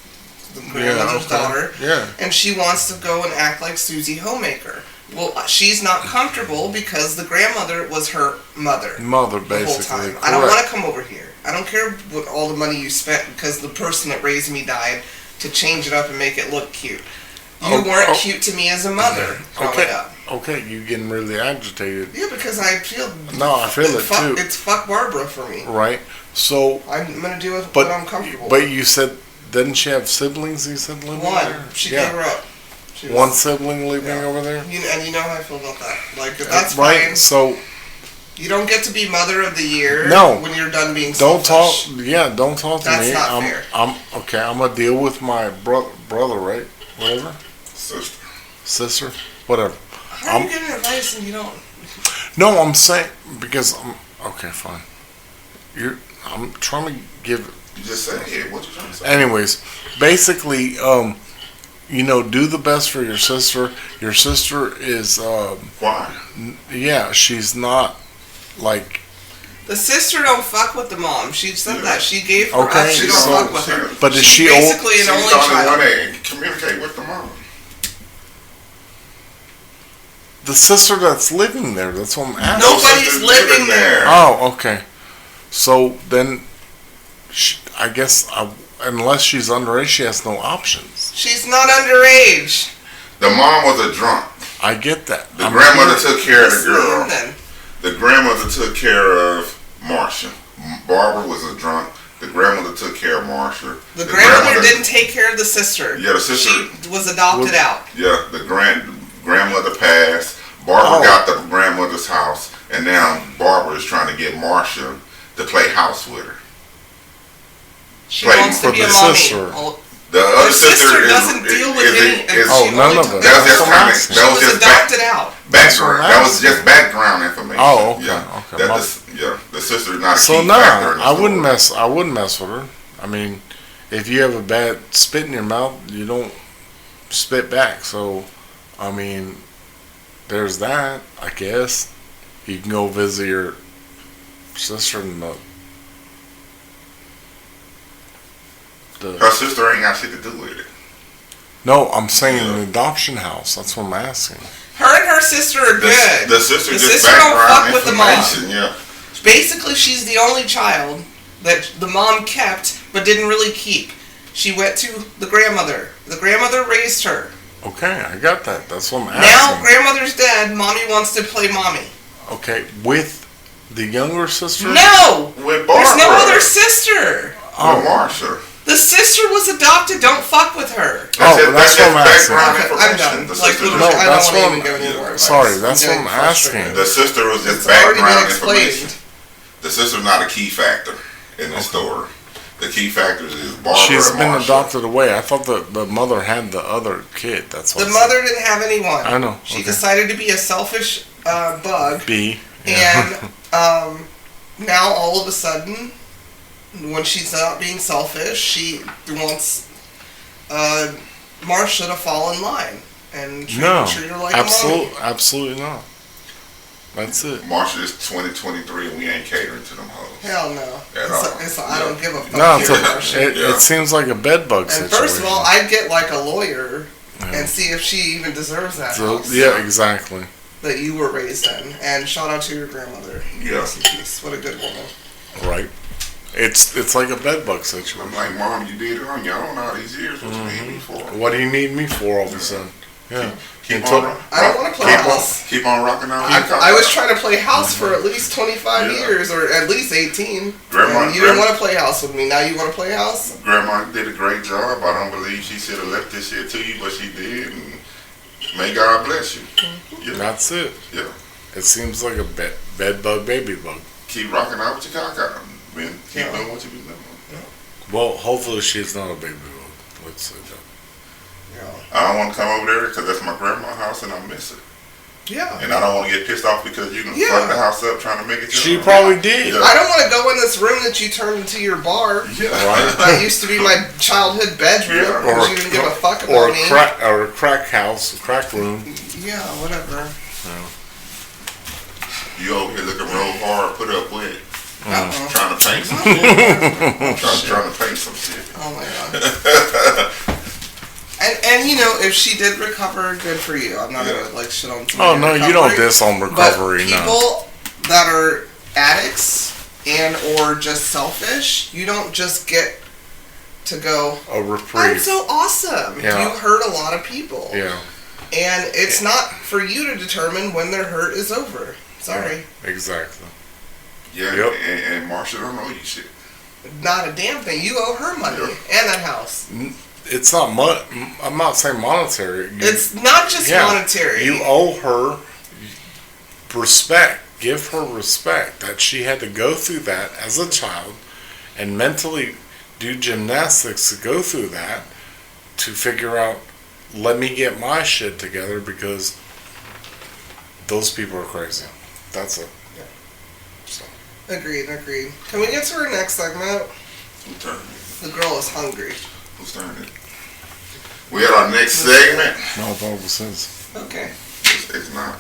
the grandmother's daughter, and she wants to go and act like Susie Homemaker. Well, she's not comfortable because the grandmother was her mother. Basically. The whole time. Correct. I don't want to come over here. I don't care what all the money you spent because the person that raised me died to change it up and make it look cute. You weren't cute to me as a mother growing up. Okay, you getting really agitated. Yeah, because I feel... No, I feel it too. It's fuck Barbara for me. Right. So... I'm going to do it when I'm comfortable. But you said, didn't she have siblings you said living One. there? She gave her up. One sibling living over there? And you know how I feel about that. Like, that's right. Fine. So... You don't get to be mother of the year when you're done being don't selfish. Don't talk to me. That's not fair. I'm going to deal with my brother, right? Whatever. Sister? Whatever. How are you getting advice and you don't... No, I'm saying... Because okay, fine. I'm trying to give... You just said it. What you trying to say? Anyways, basically, do the best for your sister. Your sister is... Why? Yeah, she's not, like... The sister don't fuck with the mom. She said that. She gave her up. She don't fuck with her. But is she basically an only child. She's the only one that communicate with the mom. The sister that's living there. That's what I'm asking. Nobody's living there. Oh, okay. So then, I guess, unless she's underage, she has no options. She's not underage. The mom was a drunk. I get that. The grandmother took care of the girl. Then. The grandmother took care of Marcia. Barbara was a drunk. The grandmother took care of Marcia. The grandmother didn't take care of the sister. Yeah, the sister. She was adopted out. Yeah, the grandmother passed. Barbara got the grandmother's house, and now Barbara is trying to get Marcia to play house with her. She wants to be a mommy. The other sister doesn't deal with any. None of it. That was just adopted out. Background. That was just background information. Oh, okay. Yeah. The sister is not a so key factor. I wouldn't mess with her. I mean, if you have a bad spit in your mouth, you don't spit back. So, I mean, there's that. I guess you can go visit your sister in her sister ain't got shit to do with it. No, I'm saying an adoption house. That's what I'm asking. Her and her sister are good. The sister don't fuck with the mom. Yeah. Basically, she's the only child that the mom kept but didn't really keep. She went to the grandmother. The grandmother raised her. Okay, I got that. That's what I'm asking. Now grandmother's dead. Mommy wants to play mommy. Okay, with the younger sister? No! With Barbara. There's no other sister. Oh, Marcia. The sister was adopted. Don't fuck with her. That's what I'm asking. I'm done. I don't want to even go anymore. Sorry, that's what I'm asking. The sister was just background information. The sister's not a key factor in the story. The key factors is Barbara. She's been adopted away. I thought the mother had the other kid. That's what the mother didn't have anyone. I know. She decided to be a selfish bug. And now all of a sudden, when she's not being selfish, she wants Marcia to fall in line and treat her like a mommy. Absolutely not. That's it. Marcia is 2023 and we ain't catering to them hoes. Hell no. I don't give a fuck. No, it seems like a bedbug situation. First of all, I'd get like a lawyer and see if she even deserves that house. Yeah, exactly. That you were raised in. And shout out to your grandmother. Yeah. What a good woman. Right. It's like a bedbug situation. I'm like, Mom, you did it on your own all these years. What you need me for? What do you need me for all of a sudden? Yeah. I don't want to play house. Keep on rocking out. I was trying to play house for at least 25 years, or at least 18. Grandma, you didn't want to play house with me. Now you want to play house? Grandma did a great job. I don't believe she should have left this shit to you, but she did. And may God bless you. Yeah. That's it. Yeah. It seems like a bed bug, baby bug. Keep rocking out with your cock out. Keep doing what you be doing. Yeah. Well, hopefully she's not a baby bug. Let's say that. I don't want to come over there because that's my grandma's house and I miss it. Yeah. And I don't want to get pissed off because you done fucked the house up trying to make it. She probably did. Yeah. I don't want to go in this room that you turned into your bar. Yeah. Right. That used to be my childhood bedroom. Yeah. Or you didn't give a fuck about me. Or a crack house, a crack room. Yeah, whatever. Yeah. You over here looking real hard, put up with it. Trying to paint some shit. trying to paint some shit. Oh my god. And you know, if she did recover, good for you. I'm not gonna like shit on. Oh no, you don't diss on recovery. But people that are addicts and or just selfish, you don't just get to go. A reprieve. I'm so awesome. Yeah. You hurt a lot of people. Yeah. And it's not for you to determine when their hurt is over. Sorry. Yeah, exactly. Yeah. Yep. And Marcia don't owe you shit. Not a damn thing. You owe her money and that house. It's not I'm not saying monetary. It's not just monetary. You owe her respect. Give her respect that she had to go through that as a child and mentally do gymnastics to go through that to figure out, let me get my shit together because those people are crazy. That's it. Yeah. So. Agreed. Can we get to our next segment? Who's turning? The girl is hungry. Who's turning? We had our next segment. No, that was his. Okay. It's not.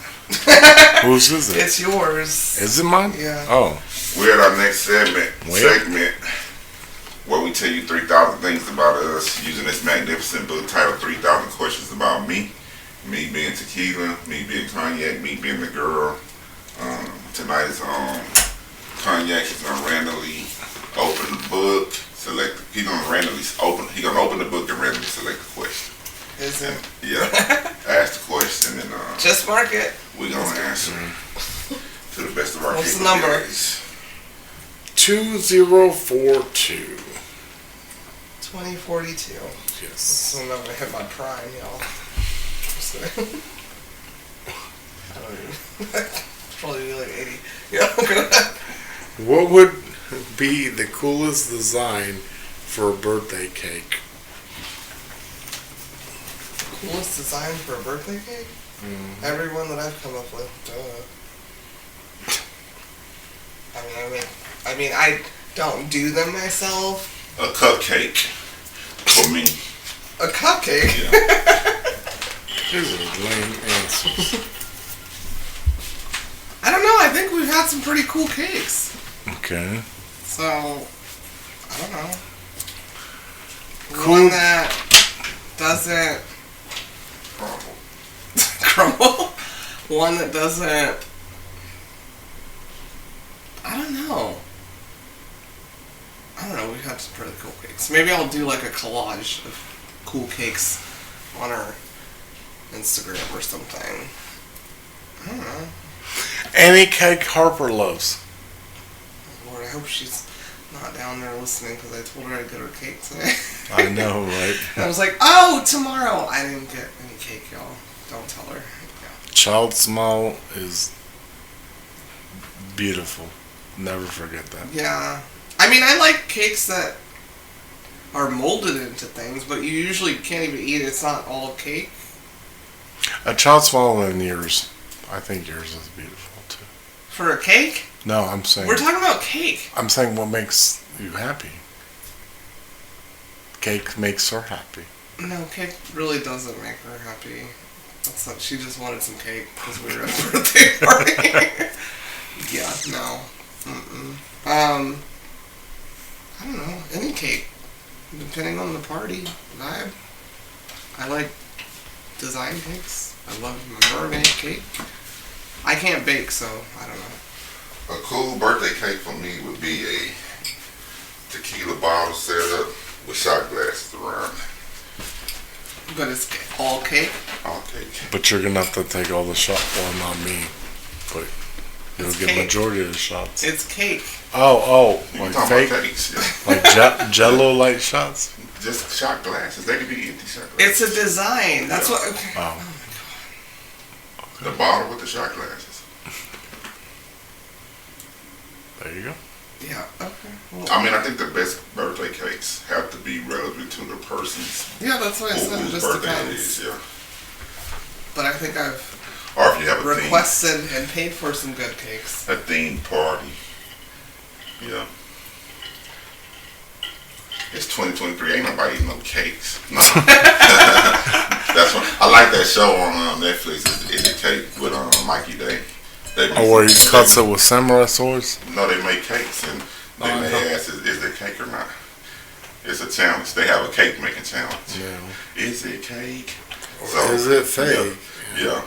Whose is it? It's yours. Is it mine? Yeah. Oh. We had our next segment where we tell you 3,000 things about us using this magnificent book titled 3,000 Questions About Me. Me being Tequila, me being Cognac, me being the girl. Tonight is Cognac is gonna randomly open the book. He gonna open the book and randomly select a question. Is it? Yeah. Ask the question and Just mark it. we're gonna answer to the best of our What's the number? capabilities. 2042. 2042. Yes. So I'm not gonna hit my prime, y'all. Just kidding. I don't even. Probably be like 80. Yeah, I'm gonna. What would be the coolest design for a birthday cake? Coolest design for a birthday cake? Everyone that I've come up with. Duh. I mean, I don't do them myself. A cupcake for me. A cupcake? Yeah. These are lame answers. I don't know. I think we've had some pretty cool cakes. Okay. So, I don't know. Cool. One that doesn't crumble. One that doesn't. I don't know. We've had some pretty cool cakes. Maybe I'll do like a collage of cool cakes on our Instagram or something. I don't know. Any cake Harper loves. Lord, I hope she's not down there listening because I told her I'd get her cake today. I know, right? And I was like, oh, tomorrow. I didn't get any cake, y'all. Don't tell her. Yeah. Child smile is beautiful. Never forget that. Yeah. I mean, I like cakes that are molded into things, but you usually can't even eat it. It's not all cake. A child smile in yours. I think yours is beautiful too. For a cake? No, I'm saying. We're talking about cake. I'm saying what makes you happy. Cake makes her happy. No, cake really doesn't make her happy. That's not, she just wanted some cake because we were at a birthday party. Yeah, no. I don't know. Any cake. Depending on the party vibe. I like design cakes. I love mermaid cake. I can't bake, so I don't know. A cool birthday cake for me would be a tequila bottle set up with shot glasses around. But it's all cake? All cake. But you're gonna have to take all the shots. Well, not me, but you'll It's get cake. majority of the shots. It's cake. Oh, You like talking fake, about cakes? Yeah. like Jello light shots. Just shot glasses. They could be empty shot glasses. It's a design. That's what. Okay. Oh, The bottle with the shot glasses. there you go. Yeah. Okay. Well, I mean, I think the best birthday cakes have to be relevant to the person's yeah, that's what I said. It whose just birthday it depends. is. Yeah. But I think I've Or if you have a requested and paid for some good cakes. themed party. Yeah. It's 2023. Ain't nobody eating no cakes. No. That's what I like that show on Netflix. Is it cake with Mikey Day? Oh, where he cuts it with samurai swords. No, they make cakes and then they ask, is it cake or not? It's a challenge. They have a cake making challenge. Yeah. Is it cake? Or is it fake? Yeah.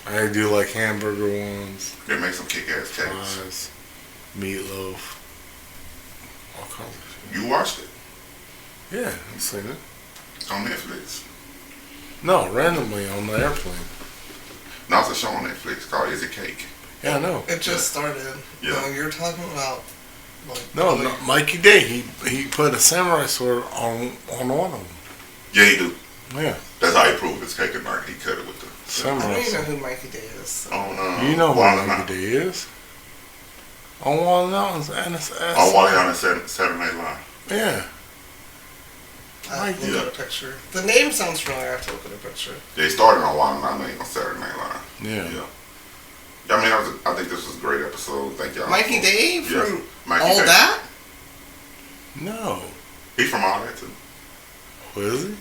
I do like hamburger ones, They make some kick-ass cakes. fries, meatloaf, all kinds of You watched it shit. Yeah, I've seen it. on Netflix. No, randomly on the airplane. No, it's a show on Netflix called Is It Cake? Yeah, I know. It just started. Yeah. No, you're talking about. Like, No, Mikey Day. He put a samurai sword on one of them. Yeah, he do. Yeah, That's how he proved it's cake or not. He cut it with the I samurai don't even know sword. who Mikey Day is. So. on You know who Wild 'N Mikey Out. Day is? On Wild 'N Out and it's On Wally on Saturday Night Live. Yeah. I have to look Yeah. at a picture. The name sounds familiar. I have to look at a picture. They started on Wild 'N Out on Saturday Night Live. Yeah. Yeah. I mean, I think this was a great episode. Thank y'all. Mikey Day Yes. from Mikey All Day. That? No. He from All That too. Who is he?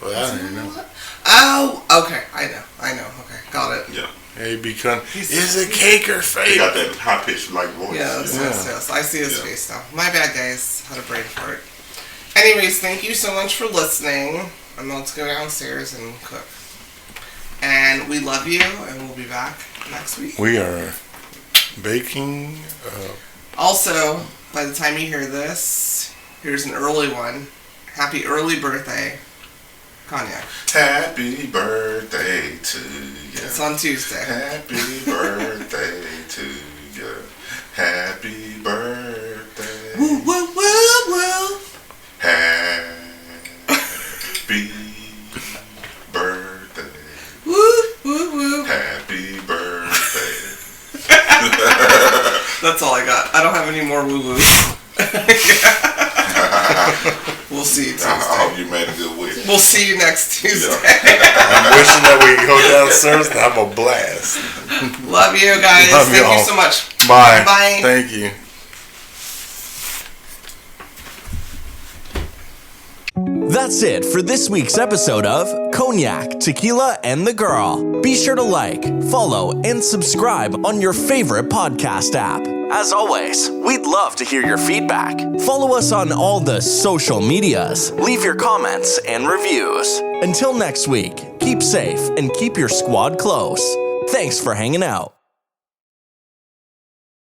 Well, I don't know. Oh, okay. I know. Okay, got it. Yeah. Hey, because He's- is it cake or He fake? got that high pitched like voice. Yes, Yeah. yes. I see his Yeah. face now. My bad, guys. Had a brain fart. Anyways, thank you so much for listening. I'm about to go downstairs and cook. And we love you, and we'll be back next week. We are baking. Also, by the time you hear this, here's an early one. Happy early birthday. Cognac. Happy birthday to you. It's on Tuesday. Happy birthday to you. Happy birthday. Woo, woo, woo, woo. Happy birthday. Woo, woo, woo. Happy birthday. That's all I got. I don't have any more woo-woo. We'll see you Tuesday. I hope you made a good week. We'll see you next Tuesday. I'm wishing that we could go downstairs and have a blast. Love you guys. Love Thank y'all. you so much. Bye. Bye. Thank you. That's it for this week's episode of Cognac, Tequila, and the Girl. Be sure to like, follow, and subscribe on your favorite podcast app. As always, we'd love to hear your feedback. Follow us on all the social medias. Leave your comments and reviews. Until next week, keep safe and keep your squad close. Thanks for hanging out.